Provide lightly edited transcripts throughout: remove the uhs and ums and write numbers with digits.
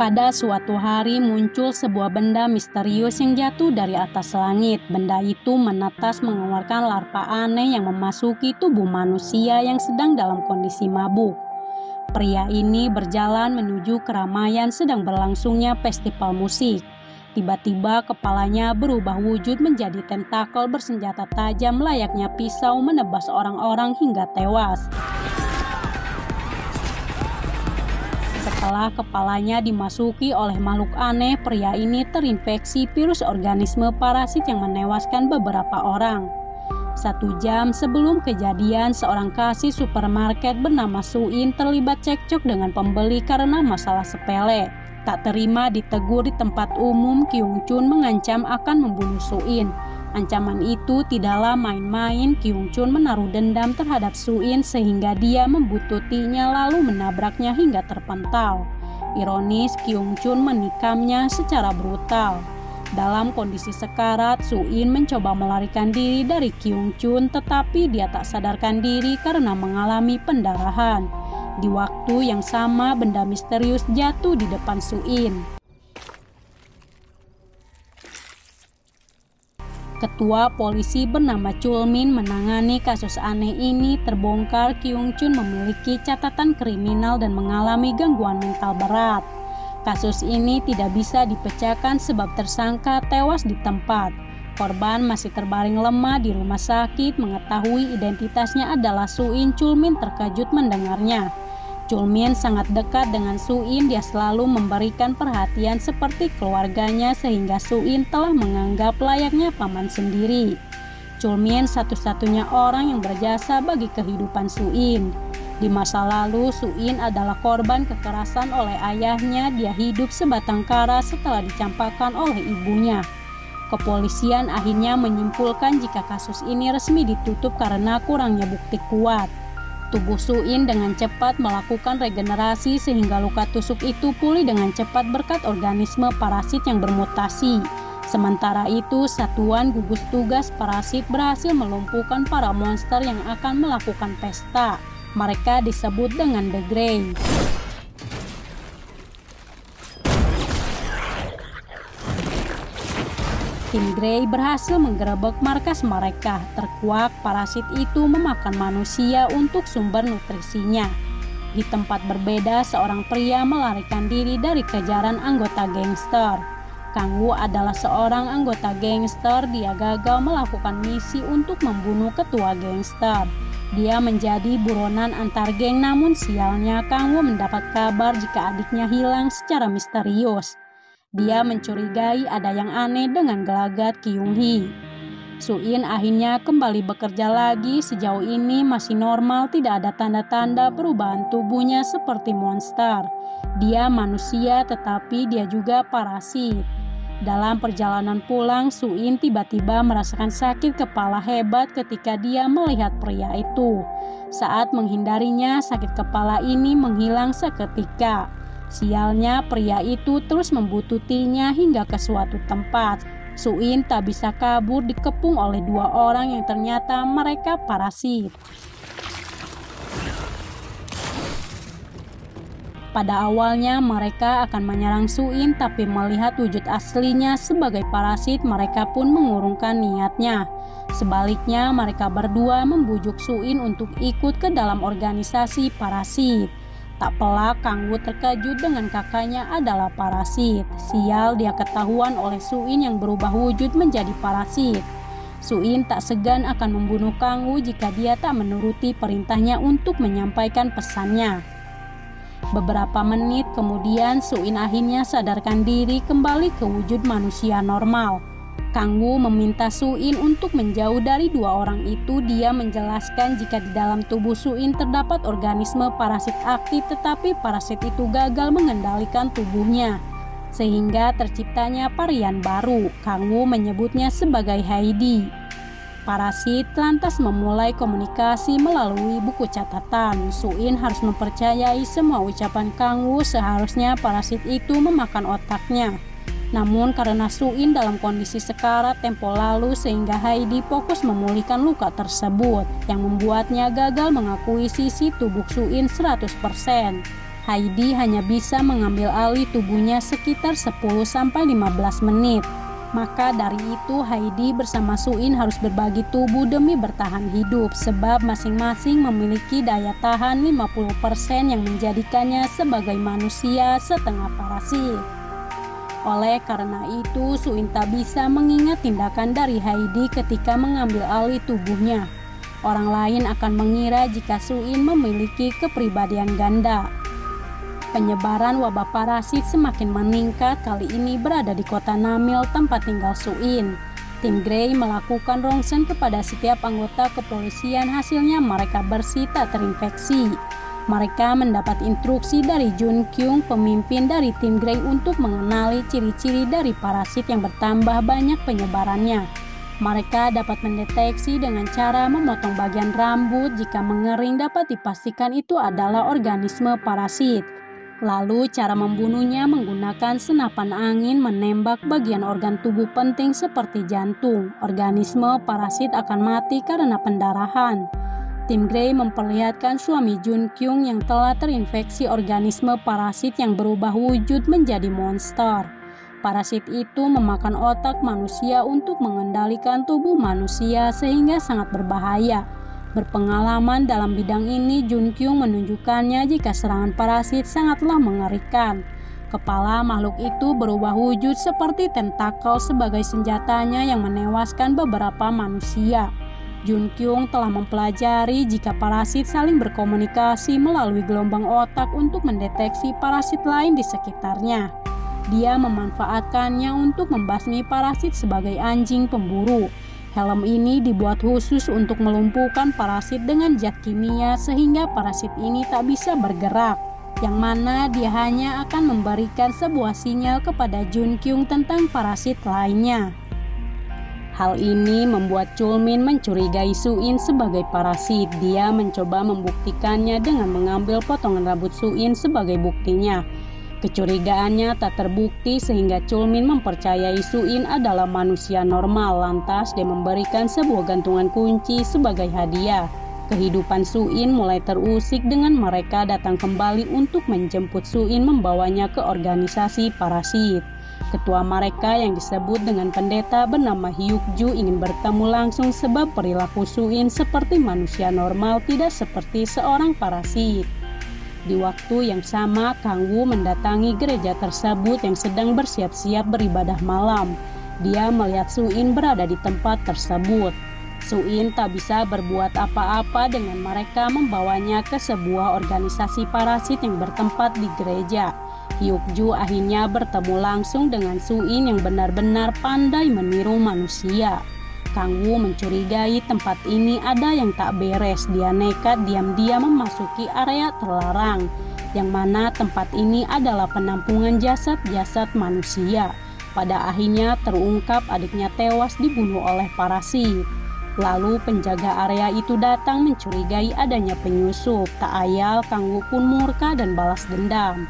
Pada suatu hari muncul sebuah benda misterius yang jatuh dari atas langit. Benda itu menetas mengeluarkan larva aneh yang memasuki tubuh manusia yang sedang dalam kondisi mabuk. Pria ini berjalan menuju keramaian sedang berlangsungnya festival musik. Tiba-tiba kepalanya berubah wujud menjadi tentakel bersenjata tajam layaknya pisau menebas orang-orang hingga tewas. Setelah kepalanya dimasuki oleh makhluk aneh, pria ini terinfeksi virus organisme parasit yang menewaskan beberapa orang. 1 jam sebelum kejadian, seorang kasir supermarket bernama Suin terlibat cekcok dengan pembeli karena masalah sepele. Tak terima ditegur di tempat umum, Kyung Chun mengancam akan membunuh Suin. Ancaman itu tidaklah main-main. Kyung Chun menaruh dendam terhadap Suin sehingga dia membututinya lalu menabraknya hingga terpental. Ironis, Kyung Chun menikamnya secara brutal. Dalam kondisi sekarat, Suin mencoba melarikan diri dari Kyung Chun, tetapi dia tak sadarkan diri karena mengalami pendarahan. Di waktu yang sama, benda misterius jatuh di depan Suin. Ketua polisi bernama Chulmin menangani kasus aneh ini. Terbongkar Kyung Chun memiliki catatan kriminal dan mengalami gangguan mental berat. Kasus ini tidak bisa dipecahkan sebab tersangka tewas di tempat. Korban masih terbaring lemah di rumah sakit. Mengetahui identitasnya adalah Suin, Chulmin terkejut mendengarnya. Chulmin sangat dekat dengan Suin, dia selalu memberikan perhatian seperti keluarganya sehingga Suin telah menganggap layaknya paman sendiri. Chulmin satu-satunya orang yang berjasa bagi kehidupan Suin. Di masa lalu, Suin adalah korban kekerasan oleh ayahnya. Dia hidup sebatang kara setelah dicampakkan oleh ibunya. Kepolisian akhirnya menyimpulkan jika kasus ini resmi ditutup karena kurangnya bukti kuat. Tubuh Suin dengan cepat melakukan regenerasi sehingga luka tusuk itu pulih dengan cepat berkat organisme parasit yang bermutasi. Sementara itu, satuan gugus tugas parasit berhasil melumpuhkan para monster yang akan melakukan pesta. Mereka disebut dengan The Grey. Tim Grey berhasil menggerebek markas mereka. Terkuak, parasit itu memakan manusia untuk sumber nutrisinya. Di tempat berbeda, seorang pria melarikan diri dari kejaran anggota gangster. Kang Woo adalah seorang anggota gangster. Dia gagal melakukan misi untuk membunuh ketua gangster. Dia menjadi buronan antar geng, namun sialnya Kang Woo mendapat kabar jika adiknya hilang secara misterius. Dia mencurigai ada yang aneh dengan gelagat Kyung Hee. Suin akhirnya kembali bekerja lagi. Sejauh ini masih normal, tidak ada tanda-tanda perubahan tubuhnya seperti monster. Dia manusia tetapi dia juga parasit. Dalam perjalanan pulang, Suin tiba-tiba merasakan sakit kepala hebat ketika dia melihat pria itu. Saat menghindarinya, sakit kepala ini menghilang seketika. Sialnya, pria itu terus membututinya hingga ke suatu tempat. Suin tak bisa kabur, dikepung oleh 2 orang yang ternyata mereka parasit. Pada awalnya mereka akan menyerang Suin, tapi melihat wujud aslinya sebagai parasit, mereka pun mengurungkan niatnya. Sebaliknya, mereka berdua membujuk Suin untuk ikut ke dalam organisasi parasit. Tak pelak, Kang Woo terkejut dengan kakaknya adalah parasit. Sial, dia ketahuan oleh Suin yang berubah wujud menjadi parasit. Suin tak segan akan membunuh Kang Woo jika dia tak menuruti perintahnya untuk menyampaikan pesannya. Beberapa menit kemudian, Suin akhirnya sadarkan diri kembali ke wujud manusia normal. Kang Woo meminta Suin untuk menjauh dari 2 orang itu. Dia menjelaskan jika di dalam tubuh Suin terdapat organisme parasit aktif, tetapi parasit itu gagal mengendalikan tubuhnya, sehingga terciptanya varian baru. Kang Woo menyebutnya sebagai Heidi. Parasit lantas memulai komunikasi melalui buku catatan. Suin harus mempercayai semua ucapan Kang Woo. Seharusnya parasit itu memakan otaknya. Namun karena Suin dalam kondisi sekarat tempo lalu sehingga Heidi fokus memulihkan luka tersebut yang membuatnya gagal mengakui sisi tubuh Suin 100%. Heidi hanya bisa mengambil alih tubuhnya sekitar 10-15 menit. Maka dari itu Heidi bersama Suin harus berbagi tubuh demi bertahan hidup, sebab masing-masing memiliki daya tahan 50% yang menjadikannya sebagai manusia setengah parasit. Oleh karena itu Suin tak bisa mengingat tindakan dari Heidi ketika mengambil alih tubuhnya. Orang lain akan mengira jika Suin memiliki kepribadian ganda. Penyebaran wabah parasit semakin meningkat, kali ini berada di kota Namil tempat tinggal Suin. Tim Grey melakukan rongsen kepada setiap anggota kepolisian, hasilnya mereka bersih tak terinfeksi. Mereka mendapat instruksi dari Jun Kyung, pemimpin dari tim Grey, untuk mengenali ciri-ciri dari parasit yang bertambah banyak penyebarannya. Mereka dapat mendeteksi dengan cara memotong bagian rambut. Jika mengering dapat dipastikan itu adalah organisme parasit. Lalu cara membunuhnya menggunakan senapan angin menembak bagian organ tubuh penting seperti jantung. Organisme parasit akan mati karena pendarahan. Tim Grey memperlihatkan suami Jun Kyung yang telah terinfeksi organisme parasit yang berubah wujud menjadi monster. Parasit itu memakan otak manusia untuk mengendalikan tubuh manusia sehingga sangat berbahaya. Berpengalaman dalam bidang ini, Jun Kyung menunjukkannya jika serangan parasit sangatlah mengerikan. Kepala makhluk itu berubah wujud seperti tentakel sebagai senjatanya yang menewaskan beberapa manusia. Jun Kyung telah mempelajari jika parasit saling berkomunikasi melalui gelombang otak untuk mendeteksi parasit lain di sekitarnya. Dia memanfaatkannya untuk membasmi parasit sebagai anjing pemburu. Helm ini dibuat khusus untuk melumpuhkan parasit dengan zat kimia sehingga parasit ini tak bisa bergerak, yang mana dia hanya akan memberikan sebuah sinyal kepada Jun Kyung tentang parasit lainnya. Hal ini membuat Chulmin mencurigai Suin sebagai parasit. Dia mencoba membuktikannya dengan mengambil potongan rambut Suin sebagai buktinya. Kecurigaannya tak terbukti sehingga Chulmin mempercayai Suin adalah manusia normal. Lantas dia memberikan sebuah gantungan kunci sebagai hadiah. Kehidupan Suin mulai terusik dengan mereka datang kembali untuk menjemput Suin membawanya ke organisasi parasit. Ketua mereka yang disebut dengan pendeta bernama Hyuk-ju ingin bertemu langsung sebab perilaku Suin seperti manusia normal, tidak seperti seorang parasit. Di waktu yang sama, Kang Woo mendatangi gereja tersebut yang sedang bersiap-siap beribadah malam. Dia melihat Suin berada di tempat tersebut. Suin tak bisa berbuat apa-apa dengan mereka membawanya ke sebuah organisasi parasit yang bertempat di gereja. Hyuk-ju akhirnya bertemu langsung dengan Suin yang benar-benar pandai meniru manusia. Kang Woo mencurigai tempat ini ada yang tak beres. Dia nekat diam-diam memasuki area terlarang, yang mana tempat ini adalah penampungan jasad-jasad manusia. Pada akhirnya terungkap adiknya tewas dibunuh oleh parasit. Lalu penjaga area itu datang mencurigai adanya penyusup. Tak ayal Kang Woo pun murka dan balas dendam.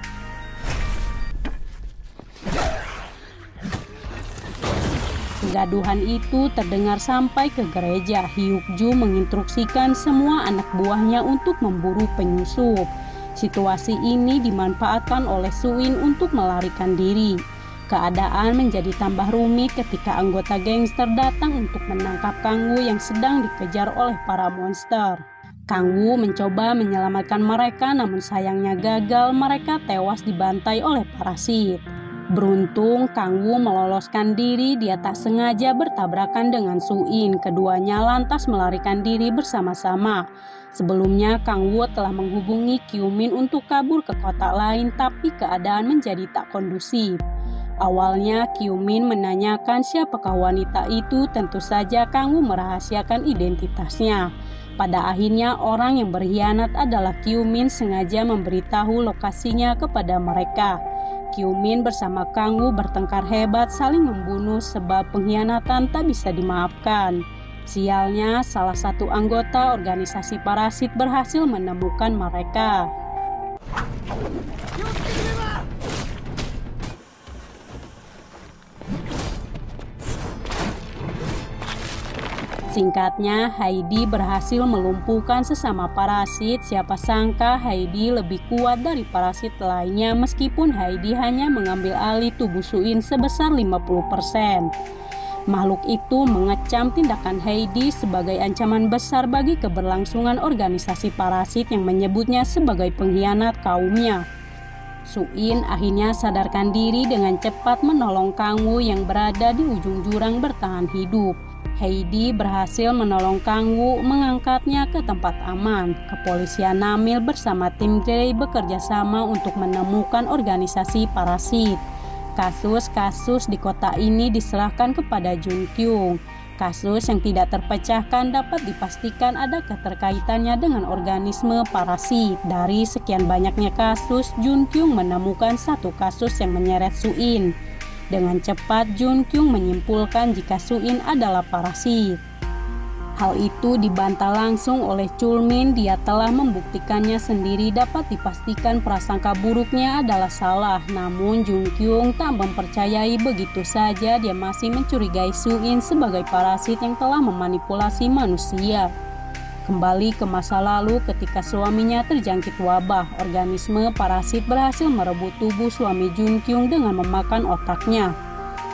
Kegaduhan itu terdengar sampai ke gereja. Hyuk-ju menginstruksikan semua anak buahnya untuk memburu penyusup. Situasi ini dimanfaatkan oleh Suin untuk melarikan diri. Keadaan menjadi tambah rumit ketika anggota gangster datang untuk menangkap Kang Woo yang sedang dikejar oleh para monster. Kang Woo mencoba menyelamatkan mereka, namun sayangnya gagal. Mereka tewas dibantai oleh parasit. Beruntung Kang Woo meloloskan diri, dia tak sengaja bertabrakan dengan Suin. Keduanya lantas melarikan diri bersama-sama. Sebelumnya Kang Woo telah menghubungi Kyumin untuk kabur ke kota lain, tapi keadaan menjadi tak kondusif. Awalnya Kyumin menanyakan siapakah wanita itu, tentu saja Kang Woo merahasiakan identitasnya. Pada akhirnya orang yang berkhianat adalah Kyumin sengaja memberitahu lokasinya kepada mereka. Kyumin bersama Kang Woo bertengkar hebat, saling membunuh sebab pengkhianatan tak bisa dimaafkan. Sialnya, salah satu anggota organisasi parasit berhasil menemukan mereka. Singkatnya, Heidi berhasil melumpuhkan sesama parasit. Siapa sangka Heidi lebih kuat dari parasit lainnya meskipun Heidi hanya mengambil alih tubuh Suin sebesar 50%. Makhluk itu mengecam tindakan Heidi sebagai ancaman besar bagi keberlangsungan organisasi parasit yang menyebutnya sebagai pengkhianat kaumnya. Suin akhirnya sadarkan diri dengan cepat menolong Kang Wu yang berada di ujung jurang bertahan hidup. Heidi berhasil menolong Kang Wu mengangkatnya ke tempat aman. Kepolisian Namil bersama tim Grey bekerja sama untuk menemukan organisasi parasit. Kasus-kasus di kota ini diserahkan kepada Jun Kyung. Kasus yang tidak terpecahkan dapat dipastikan ada keterkaitannya dengan organisme parasit. Dari sekian banyaknya kasus, Jun Kyung menemukan satu kasus yang menyeret Suin. Dengan cepat, Jun Kyung menyimpulkan jika Suin adalah parasit. Hal itu dibantah langsung oleh Chul Min. Dia telah membuktikannya sendiri. Dapat dipastikan prasangka buruknya adalah salah. Namun Jun Kyung tak mempercayai begitu saja. Dia masih mencurigai Suin sebagai parasit yang telah memanipulasi manusia. Kembali ke masa lalu ketika suaminya terjangkit wabah, organisme parasit berhasil merebut tubuh suami Jun Kyung dengan memakan otaknya,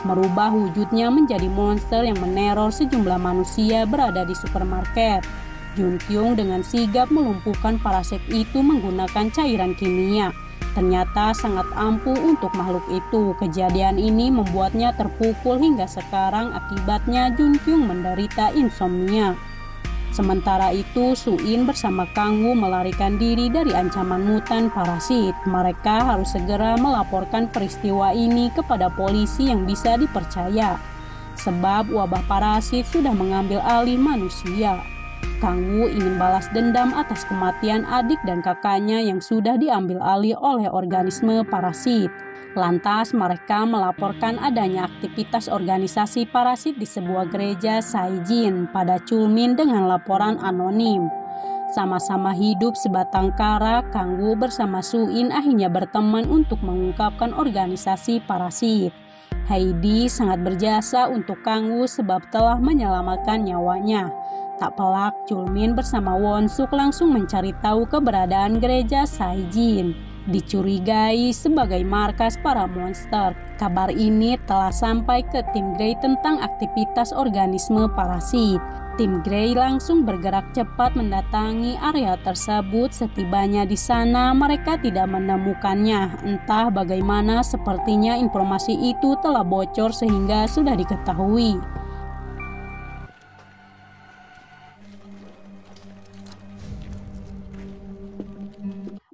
merubah wujudnya menjadi monster yang meneror sejumlah manusia berada di supermarket. Jun Kyung dengan sigap melumpuhkan parasit itu menggunakan cairan kimia. Ternyata sangat ampuh untuk makhluk itu. Kejadian ini membuatnya terpukul hingga sekarang. Akibatnya Jun Kyung menderita insomnia. Sementara itu, Suin bersama Kang Wu melarikan diri dari ancaman mutan parasit. Mereka harus segera melaporkan peristiwa ini kepada polisi yang bisa dipercaya, sebab wabah parasit sudah mengambil alih manusia. Kang Wu ingin balas dendam atas kematian adik dan kakaknya yang sudah diambil alih oleh organisme parasit. Lantas mereka melaporkan adanya aktivitas organisasi parasit di sebuah gereja Saijin pada Chul Min dengan laporan anonim. Sama-sama hidup sebatang kara, Kang Wu bersama Suin akhirnya berteman untuk mengungkapkan organisasi parasit. Heidi sangat berjasa untuk Kang Wu sebab telah menyelamatkan nyawanya. Tak pelak, Chul Min bersama Won Suk langsung mencari tahu keberadaan gereja Saijin. Dicurigai sebagai markas para monster. Kabar ini telah sampai ke tim Grey tentang aktivitas organisme parasit. Tim Grey langsung bergerak cepat mendatangi area tersebut. Setibanya di sana, mereka tidak menemukannya. Entah bagaimana, sepertinya informasi itu telah bocor sehingga sudah diketahui.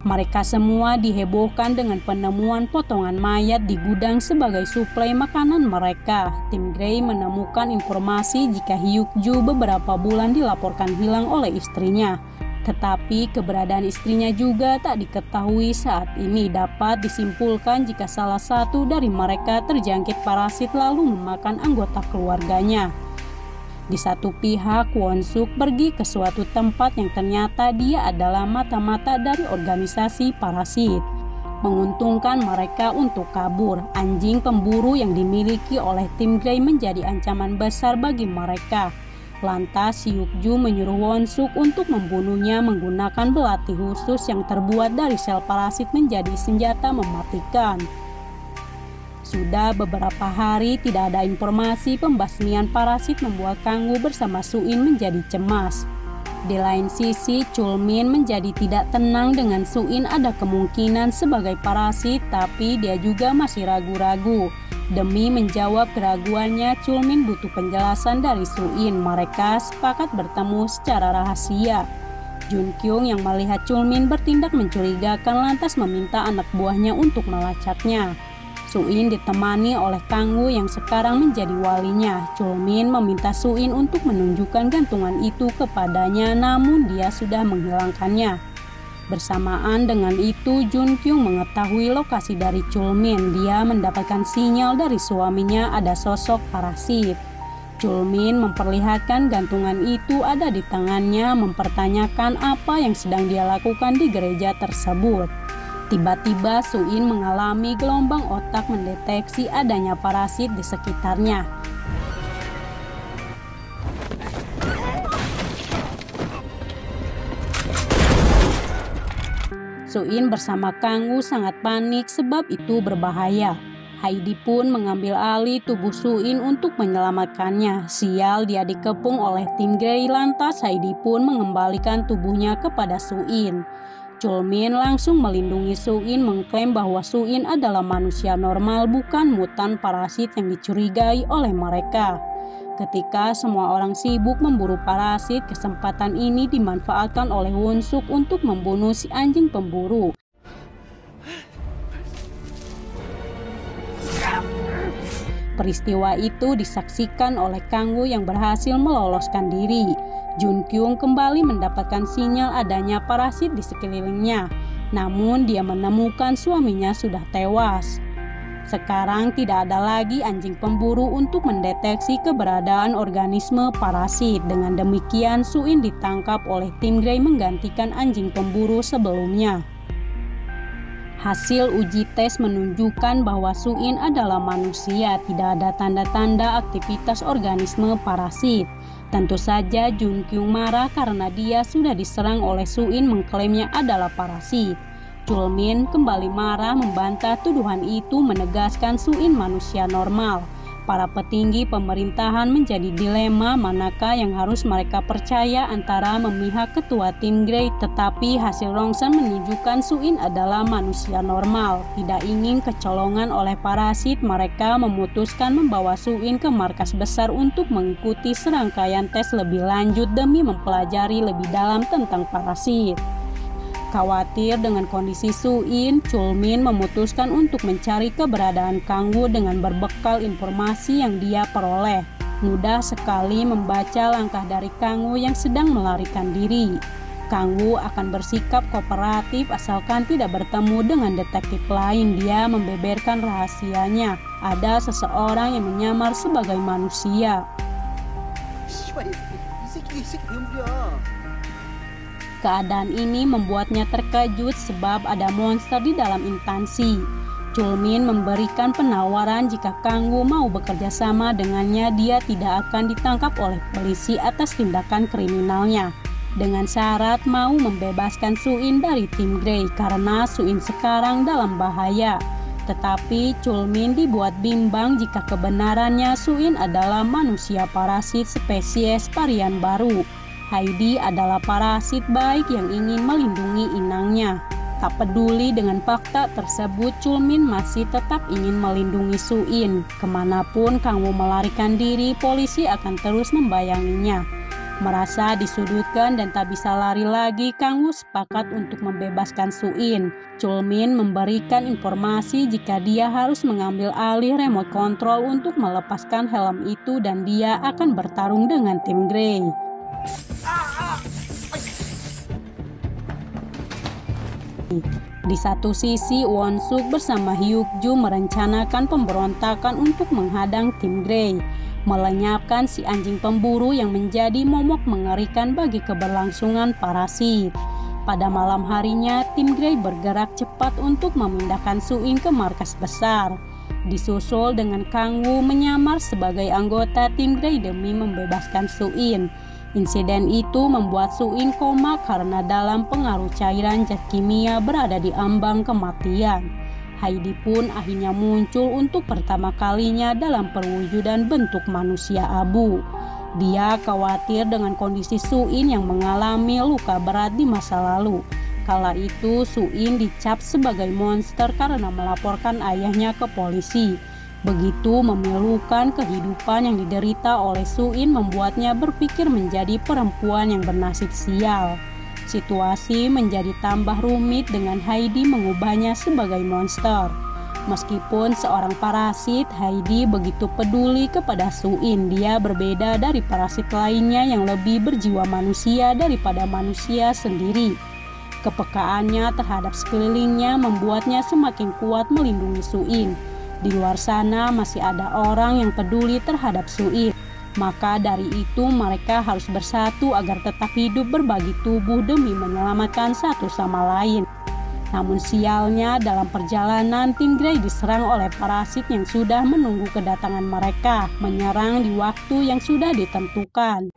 Mereka semua dihebohkan dengan penemuan potongan mayat di gudang sebagai suplai makanan mereka. Tim Grey menemukan informasi jika Hyuk Ju beberapa bulan dilaporkan hilang oleh istrinya. Tetapi keberadaan istrinya juga tak diketahui saat ini. Dapat disimpulkan jika salah satu dari mereka terjangkit parasit lalu memakan anggota keluarganya. Di satu pihak, Won Suk pergi ke suatu tempat yang ternyata dia adalah mata-mata dari organisasi parasit. Menguntungkan mereka untuk kabur. Anjing pemburu yang dimiliki oleh tim Grey menjadi ancaman besar bagi mereka. Lantas Hyuk Ju menyuruh Won Suk untuk membunuhnya menggunakan belati khusus yang terbuat dari sel parasit menjadi senjata mematikan. Sudah beberapa hari tidak ada informasi pembasmian parasit membuat Kang Wu bersama Suin menjadi cemas. Di lain sisi, Chul Min menjadi tidak tenang dengan Suin ada kemungkinan sebagai parasit, tapi dia juga masih ragu-ragu. Demi menjawab keraguannya, Chul Min butuh penjelasan dari Suin. Mereka sepakat bertemu secara rahasia. Jun Kyung yang melihat Chul Min bertindak mencurigakan lantas meminta anak buahnya untuk melacaknya. Suin ditemani oleh Kang Wu yang sekarang menjadi walinya. Chul Min meminta Suin untuk menunjukkan gantungan itu kepadanya, namun dia sudah menghilangkannya. Bersamaan dengan itu, Jun Kyung mengetahui lokasi dari Chul Min. Dia mendapatkan sinyal dari suaminya ada sosok parasit. Chul Min memperlihatkan gantungan itu ada di tangannya, mempertanyakan apa yang sedang dia lakukan di gereja tersebut. Tiba-tiba Suin mengalami gelombang otak mendeteksi adanya parasit di sekitarnya. Suin bersama Kangwoo sangat panik sebab itu berbahaya. Heidi pun mengambil alih tubuh Suin untuk menyelamatkannya. Sial, dia dikepung oleh tim Grey, lantas Heidi pun mengembalikan tubuhnya kepada Suin. Chulmin langsung melindungi Suin, mengklaim bahwa Suin adalah manusia normal, bukan mutan parasit yang dicurigai oleh mereka. Ketika semua orang sibuk memburu parasit, kesempatan ini dimanfaatkan oleh Won-suk untuk membunuh si anjing pemburu. Peristiwa itu disaksikan oleh Kangwoo yang berhasil meloloskan diri. Jun Kyung kembali mendapatkan sinyal adanya parasit di sekelilingnya, namun dia menemukan suaminya sudah tewas. Sekarang tidak ada lagi anjing pemburu untuk mendeteksi keberadaan organisme parasit. Dengan demikian, Suin ditangkap oleh tim Grey menggantikan anjing pemburu sebelumnya. Hasil uji tes menunjukkan bahwa Suin adalah manusia, tidak ada tanda-tanda aktivitas organisme parasit. Tentu saja Jun Kyung marah karena dia sudah diserang oleh Suin mengklaimnya adalah parasit. Chulmin kembali marah membantah tuduhan itu, menegaskan Suin manusia normal. Para petinggi pemerintahan menjadi dilema manakah yang harus mereka percaya antara memihak ketua tim Grey, tetapi hasil rongsen menunjukkan Suin adalah manusia normal. Tidak ingin kecolongan oleh parasit, mereka memutuskan membawa Suin ke markas besar untuk mengikuti serangkaian tes lebih lanjut demi mempelajari lebih dalam tentang parasit. Khawatir dengan kondisi Suin, Chulmin memutuskan untuk mencari keberadaan Kangwoo dengan berbekal informasi yang dia peroleh. Mudah sekali membaca langkah dari Kangwoo yang sedang melarikan diri. Kangwoo akan bersikap kooperatif asalkan tidak bertemu dengan detektif lain. Dia membeberkan rahasianya. Ada seseorang yang menyamar sebagai manusia. Keadaan ini membuatnya terkejut sebab ada monster di dalam instansi. Chulmin memberikan penawaran jika Kangwoo mau bekerja sama dengannya, dia tidak akan ditangkap oleh polisi atas tindakan kriminalnya. Dengan syarat mau membebaskan Suin dari tim Grey karena Suin sekarang dalam bahaya. Tetapi Chulmin dibuat bimbang jika kebenarannya Suin adalah manusia parasit spesies varian baru. Heidi adalah parasit baik yang ingin melindungi inangnya. Tak peduli dengan fakta tersebut, Chulmin masih tetap ingin melindungi Suin. Kemanapun Kangwoo melarikan diri, polisi akan terus membayanginya. Merasa disudutkan dan tak bisa lari lagi, Kangwoo sepakat untuk membebaskan Suin. Chulmin memberikan informasi jika dia harus mengambil alih remote control untuk melepaskan helm itu dan dia akan bertarung dengan tim Grey. Di satu sisi, Won-suk bersama Hyuk-ju merencanakan pemberontakan untuk menghadang tim Grey, melenyapkan si anjing pemburu yang menjadi momok mengerikan bagi keberlangsungan parasit. Pada malam harinya, tim Grey bergerak cepat untuk memindahkan Suin ke markas besar. Disusul dengan Kangwoo menyamar sebagai anggota tim Grey demi membebaskan Suin. Insiden itu membuat Suin koma karena dalam pengaruh cairan zat kimia berada di ambang kematian. Heidi pun akhirnya muncul untuk pertama kalinya dalam perwujudan bentuk manusia abu. Dia khawatir dengan kondisi Suin yang mengalami luka berat di masa lalu. Kala itu Suin dicap sebagai monster karena melaporkan ayahnya ke polisi. Begitu memilukan kehidupan yang diderita oleh Suin membuatnya berpikir menjadi perempuan yang bernasib sial. Situasi menjadi tambah rumit dengan Heidi mengubahnya sebagai monster. Meskipun seorang parasit, Heidi begitu peduli kepada Suin. Dia berbeda dari parasit lainnya yang lebih berjiwa manusia daripada manusia sendiri. Kepekaannya terhadap sekelilingnya membuatnya semakin kuat melindungi Suin. Di luar sana masih ada orang yang peduli terhadap Suin. Maka dari itu mereka harus bersatu agar tetap hidup berbagi tubuh demi menyelamatkan satu sama lain. Namun sialnya dalam perjalanan tim Grey diserang oleh parasit yang sudah menunggu kedatangan mereka, menyerang di waktu yang sudah ditentukan.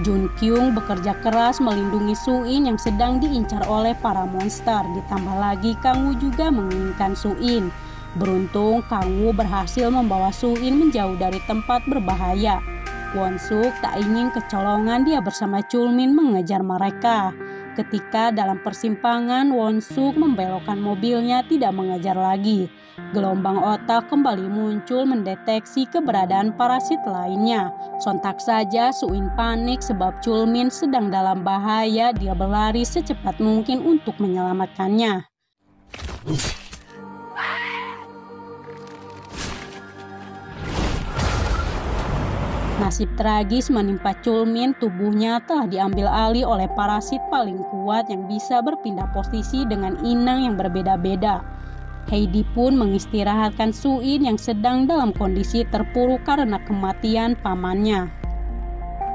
Jun Kyung bekerja keras melindungi Suin yang sedang diincar oleh para monster. Ditambah lagi Kang Woo juga menginginkan Suin. Beruntung Kang Woo berhasil membawa Suin menjauh dari tempat berbahaya. Won Suk tak ingin kecolongan, dia bersama Chul Min mengejar mereka. Ketika dalam persimpangan, Won Suk membelokkan mobilnya tidak mengejar lagi. Gelombang otak kembali muncul mendeteksi keberadaan parasit lainnya. Sontak saja Suin panik sebab Chul Min sedang dalam bahaya. Dia berlari secepat mungkin untuk menyelamatkannya. Nasib tragis menimpa Chul Min, tubuhnya telah diambil alih oleh parasit paling kuat yang bisa berpindah posisi dengan inang yang berbeda-beda. Heidi pun mengistirahatkan Suin yang sedang dalam kondisi terpuruk karena kematian pamannya.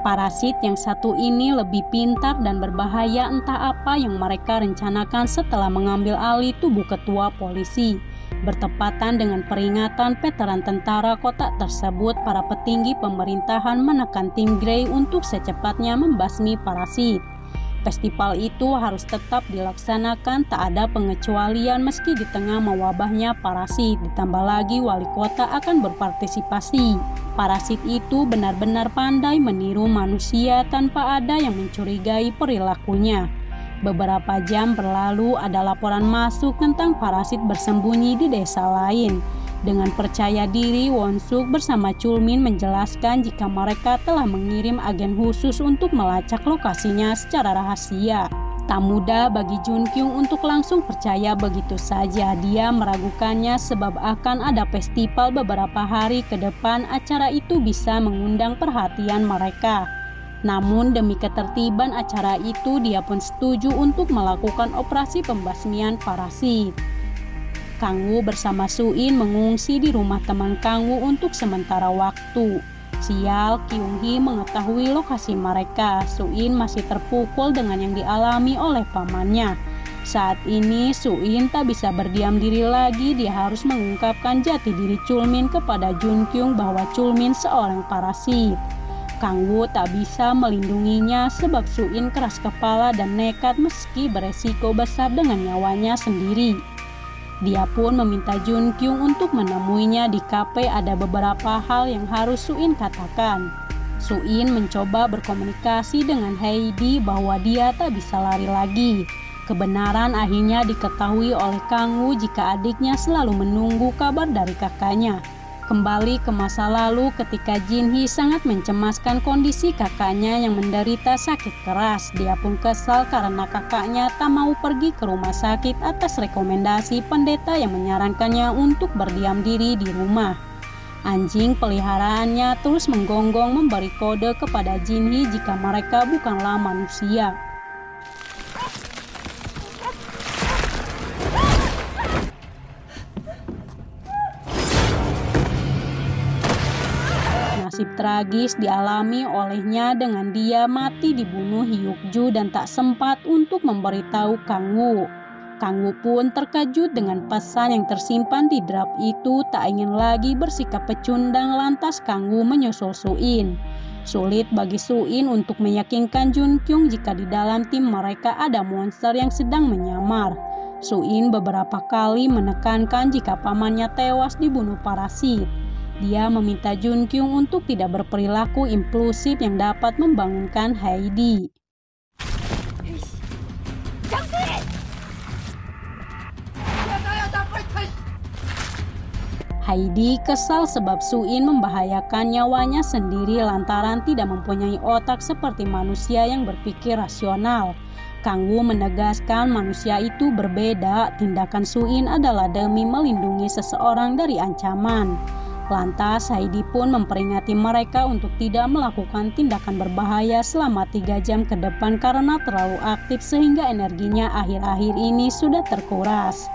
Parasit yang satu ini lebih pintar dan berbahaya, entah apa yang mereka rencanakan setelah mengambil alih tubuh ketua polisi. Bertepatan dengan peringatan veteran tentara kota tersebut, para petinggi pemerintahan menekan tim Grey untuk secepatnya membasmi parasit. Festival itu harus tetap dilaksanakan, tak ada pengecualian meski di tengah mewabahnya parasit. Ditambah lagi wali kota akan berpartisipasi. Parasit itu benar-benar pandai meniru manusia tanpa ada yang mencurigai perilakunya. Beberapa jam berlalu, ada laporan masuk tentang parasit bersembunyi di desa lain. Dengan percaya diri, Won Suk bersama Chul Min menjelaskan jika mereka telah mengirim agen khusus untuk melacak lokasinya secara rahasia. Tak mudah bagi Jun Kyung untuk langsung percaya begitu saja. Dia meragukannya sebab akan ada festival beberapa hari ke depan. Acara itu bisa mengundang perhatian mereka. Namun demi ketertiban acara itu, dia pun setuju untuk melakukan operasi pembasmian parasit. Kang Woo bersama Suin mengungsi di rumah teman Kang Woo untuk sementara waktu. Sial, Kyung Hee mengetahui lokasi mereka. Suin masih terpukul dengan yang dialami oleh pamannya. Saat ini Suin tak bisa berdiam diri lagi. Dia harus mengungkapkan jati diri Chul Min kepada Jun Kyung bahwa Chul Min seorang parasit. Kang Woo tak bisa melindunginya sebab Suin keras kepala dan nekat meski beresiko besar dengan nyawanya sendiri. Dia pun meminta Jun Kyung untuk menemuinya di kafe. Ada beberapa hal yang harus Suin katakan. Suin mencoba berkomunikasi dengan Heidi bahwa dia tak bisa lari lagi. Kebenaran akhirnya diketahui oleh Kang Woo jika adiknya selalu menunggu kabar dari kakaknya. Kembali ke masa lalu ketika Jin Hee sangat mencemaskan kondisi kakaknya yang menderita sakit keras. Dia pun kesal karena kakaknya tak mau pergi ke rumah sakit atas rekomendasi pendeta yang menyarankannya untuk berdiam diri di rumah. Anjing peliharaannya terus menggonggong memberi kode kepada Jin Hee jika mereka bukanlah manusia. Nasib tragis dialami olehnya dengan dia mati dibunuh Hyuk-ju dan tak sempat untuk memberitahu Kang Woo. Kang Woo pun terkejut dengan pesan yang tersimpan di draft itu. Tak ingin lagi bersikap pecundang, lantas Kang Woo menyusul Suin. Sulit bagi Suin untuk meyakinkan Jun Kyung jika di dalam tim mereka ada monster yang sedang menyamar. Suin beberapa kali menekankan jika pamannya tewas dibunuh parasit. Dia meminta Jun Kyung untuk tidak berperilaku impulsif yang dapat membangunkan Heidi. Heidi kesal sebab Suin membahayakan nyawanya sendiri lantaran tidak mempunyai otak seperti manusia yang berpikir rasional. Kang Woo menegaskan manusia itu berbeda. Tindakan Suin adalah demi melindungi seseorang dari ancaman. Lantas Heidi pun memperingati mereka untuk tidak melakukan tindakan berbahaya selama 3 jam ke depan karena terlalu aktif sehingga energinya akhir-akhir ini sudah terkuras.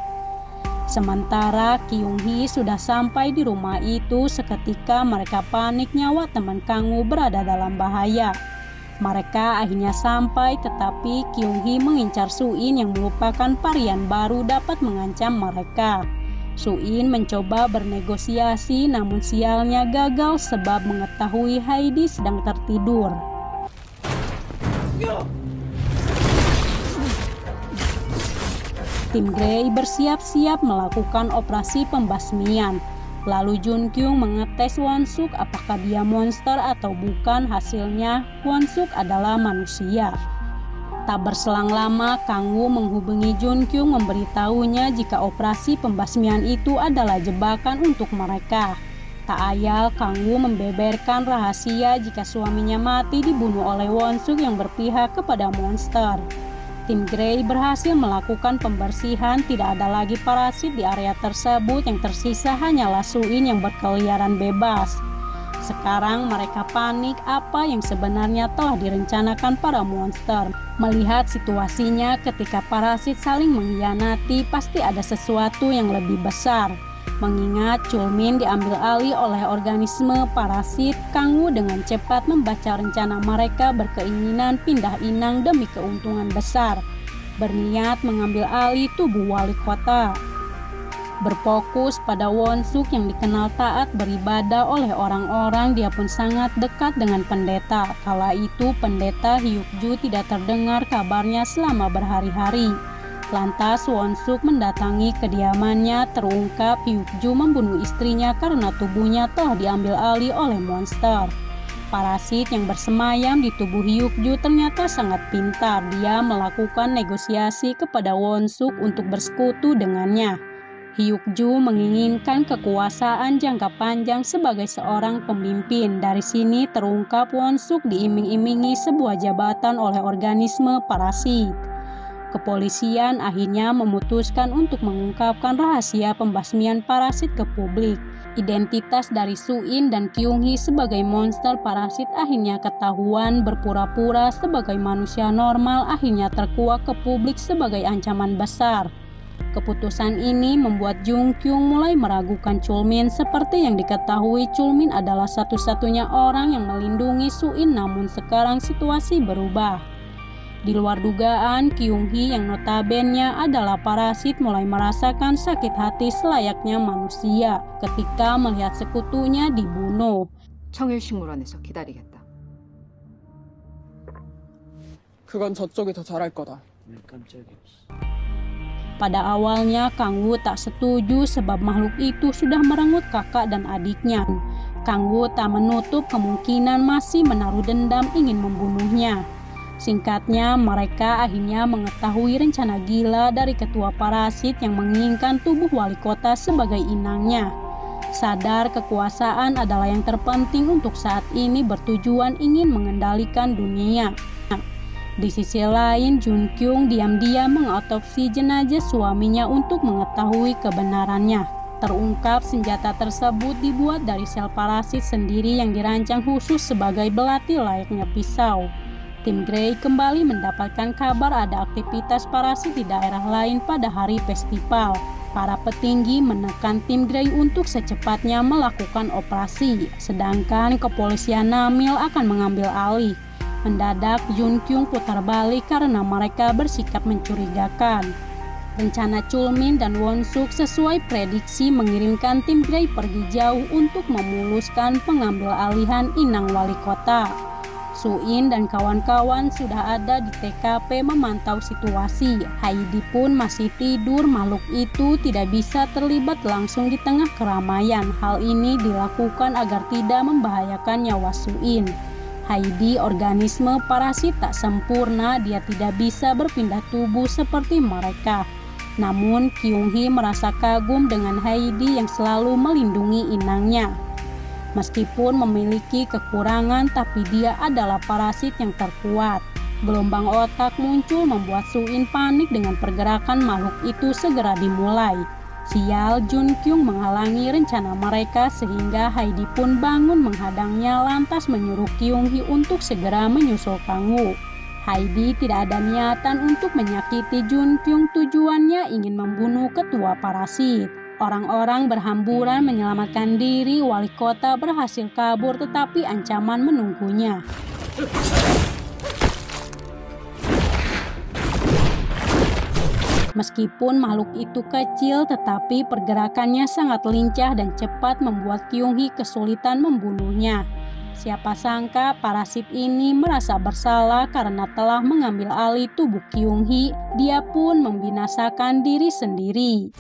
Sementara Kyung Hee sudah sampai di rumah itu. Seketika mereka panik, nyawa teman Kang Woo berada dalam bahaya. Mereka akhirnya sampai, tetapi Kyung Hee mengincar Suin yang merupakan varian baru dapat mengancam mereka. Suin mencoba bernegosiasi, namun sialnya gagal sebab mengetahui Heidi sedang tertidur. Tim Grey bersiap-siap melakukan operasi pembasmian. Lalu Jun Kyung mengetes Won-suk apakah dia monster atau bukan. Hasilnya Won-suk adalah manusia. Tak berselang lama, Kang Woo menghubungi Jun Kyung memberitahunya jika operasi pembasmian itu adalah jebakan untuk mereka. Tak ayal, Kang Woo membeberkan rahasia jika suaminya mati dibunuh oleh Won-suk yang berpihak kepada monster. Tim Grey berhasil melakukan pembersihan, tidak ada lagi parasit di area tersebut, yang tersisa hanyalah Suin yang berkeliaran bebas. Sekarang mereka panik apa yang sebenarnya telah direncanakan para monster. Melihat situasinya ketika parasit saling mengkhianati, pasti ada sesuatu yang lebih besar. Mengingat Chulmin diambil alih oleh organisme parasit, Kang Woo dengan cepat membaca rencana mereka berkeinginan pindah inang demi keuntungan besar. Berniat mengambil alih tubuh wali kota. Berfokus pada Won-suk yang dikenal taat beribadah oleh orang-orang, dia pun sangat dekat dengan pendeta. Kala itu pendeta Hyuk-ju tidak terdengar kabarnya selama berhari-hari. Lantas Won-suk mendatangi kediamannya, terungkap Hyuk-ju membunuh istrinya karena tubuhnya telah diambil alih oleh monster. Parasit yang bersemayam di tubuh Hyuk-ju ternyata sangat pintar. Dia melakukan negosiasi kepada Won-suk untuk bersekutu dengannya. Hyuk-ju menginginkan kekuasaan jangka panjang sebagai seorang pemimpin. Dari sini terungkap Won-suk diiming-imingi sebuah jabatan oleh organisme parasit. Kepolisian akhirnya memutuskan untuk mengungkapkan rahasia pembasmian parasit ke publik. Identitas dari Suin dan Kyung-hee sebagai monster parasit akhirnya ketahuan. Berpura-pura sebagai manusia normal akhirnya terkuak ke publik sebagai ancaman besar. Keputusan ini membuat Jung Kyung mulai meragukan Chulmin. Seperti yang diketahui, Chulmin adalah satu-satunya orang yang melindungi Suin, namun sekarang situasi berubah. Di luar dugaan, Kyung-hee yang notabene adalah parasit mulai merasakan sakit hati selayaknya manusia ketika melihat sekutunya dibunuh. 청일식물원에서 기다리겠다. 그건 저쪽이 더 잘할 거다. 깜짝이야. Pada awalnya Kang Woo tak setuju sebab makhluk itu sudah merenggut kakak dan adiknya. Kang Woo tak menutup kemungkinan masih menaruh dendam ingin membunuhnya. Singkatnya, mereka akhirnya mengetahui rencana gila dari ketua parasit yang menginginkan tubuh wali kota sebagai inangnya. Sadar kekuasaan adalah yang terpenting untuk saat ini, bertujuan ingin mengendalikan dunia. Di sisi lain, Jun Kyung diam-diam mengotopsi jenazah suaminya untuk mengetahui kebenarannya. Terungkap senjata tersebut dibuat dari sel parasit sendiri yang dirancang khusus sebagai belati layaknya pisau. Tim Grey kembali mendapatkan kabar ada aktivitas parasit di daerah lain pada hari festival. Para petinggi menekan tim Grey untuk secepatnya melakukan operasi, sedangkan kepolisian Namil akan mengambil alih. Mendadak Jun Kyung putar balik karena mereka bersikap mencurigakan. Rencana Chulmin dan Won-suk sesuai prediksi mengirimkan tim Grey pergi jauh untuk memuluskan pengambil alihan inang wali kota. Suin dan kawan-kawan sudah ada di TKP memantau situasi. Heidi pun masih tidur. Makhluk itu tidak bisa terlibat langsung di tengah keramaian. Hal ini dilakukan agar tidak membahayakan nyawa Suin. Heidi organisme parasit tak sempurna, dia tidak bisa berpindah tubuh seperti mereka. Namun Kyung-hee merasa kagum dengan Heidi yang selalu melindungi inangnya. Meskipun memiliki kekurangan, tapi dia adalah parasit yang terkuat. Gelombang otak muncul membuat Suin panik dengan pergerakan makhluk itu segera dimulai. Sial, Jun Kyung menghalangi rencana mereka sehingga Heidi pun bangun menghadangnya, lantas menyuruh Kyung-hee untuk segera menyusul Kang Woo. Heidi tidak ada niatan untuk menyakiti Jun Kyung, tujuannya ingin membunuh ketua parasit. Orang-orang berhamburan menyelamatkan diri, wali kota berhasil kabur tetapi ancaman menunggunya. Meskipun makhluk itu kecil, tetapi pergerakannya sangat lincah dan cepat membuat Kyung-hee kesulitan membunuhnya. Siapa sangka parasit ini merasa bersalah karena telah mengambil alih tubuh Kyung-hee. Dia pun membinasakan diri sendiri.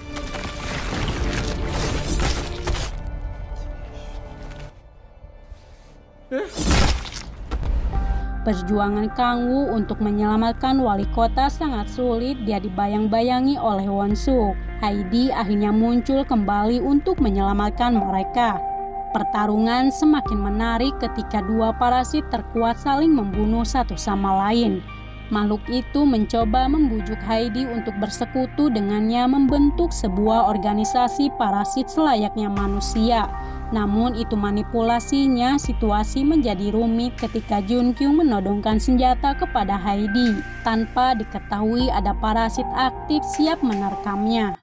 Perjuangan Kang-woo untuk menyelamatkan wali kota sangat sulit. Dia dibayang-bayangi oleh Won-suk. Heidi akhirnya muncul kembali untuk menyelamatkan mereka. Pertarungan semakin menarik ketika dua parasit terkuat saling membunuh satu sama lain. Makhluk itu mencoba membujuk Heidi untuk bersekutu dengannya membentuk sebuah organisasi parasit selayaknya manusia. Namun itu manipulasinya. Situasi menjadi rumit ketika Jun-kyung menodongkan senjata kepada Heidi. Tanpa diketahui ada parasit aktif siap menerkamnya.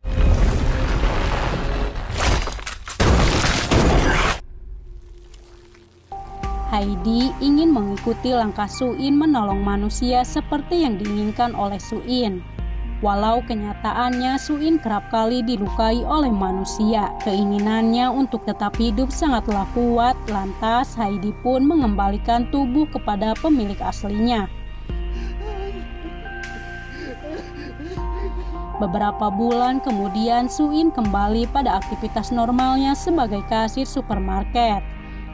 Heidi ingin mengikuti langkah Su-in menolong manusia seperti yang diinginkan oleh Su-in. Walau kenyataannya Su-in kerap kali dilukai oleh manusia, keinginannya untuk tetap hidup sangatlah kuat. Lantas Heidi pun mengembalikan tubuh kepada pemilik aslinya. Beberapa bulan kemudian Su-in kembali pada aktivitas normalnya sebagai kasir supermarket.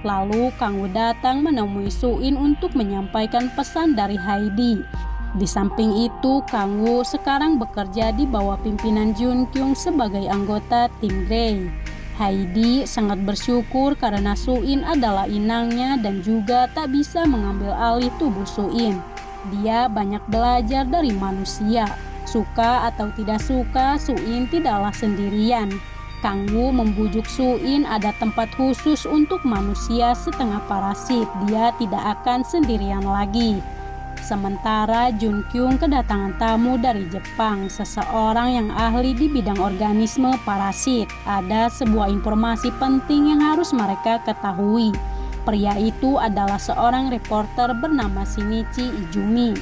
Lalu Kang-woo datang menemui Su-in untuk menyampaikan pesan dari Heidi. Di samping itu, Kang-woo sekarang bekerja di bawah pimpinan Jun-kyung sebagai anggota tim Grey. Heidi sangat bersyukur karena Su-in adalah inangnya dan juga tak bisa mengambil alih tubuh Su-in. Dia banyak belajar dari manusia. Suka atau tidak suka, Su-in tidaklah sendirian. Kang-woo membujuk Su-in ada tempat khusus untuk manusia setengah parasit. Dia tidak akan sendirian lagi. Sementara Jun-kyung kedatangan tamu dari Jepang, seseorang yang ahli di bidang organisme parasit. Ada sebuah informasi penting yang harus mereka ketahui. Pria itu adalah seorang reporter bernama Shinichi Izumi.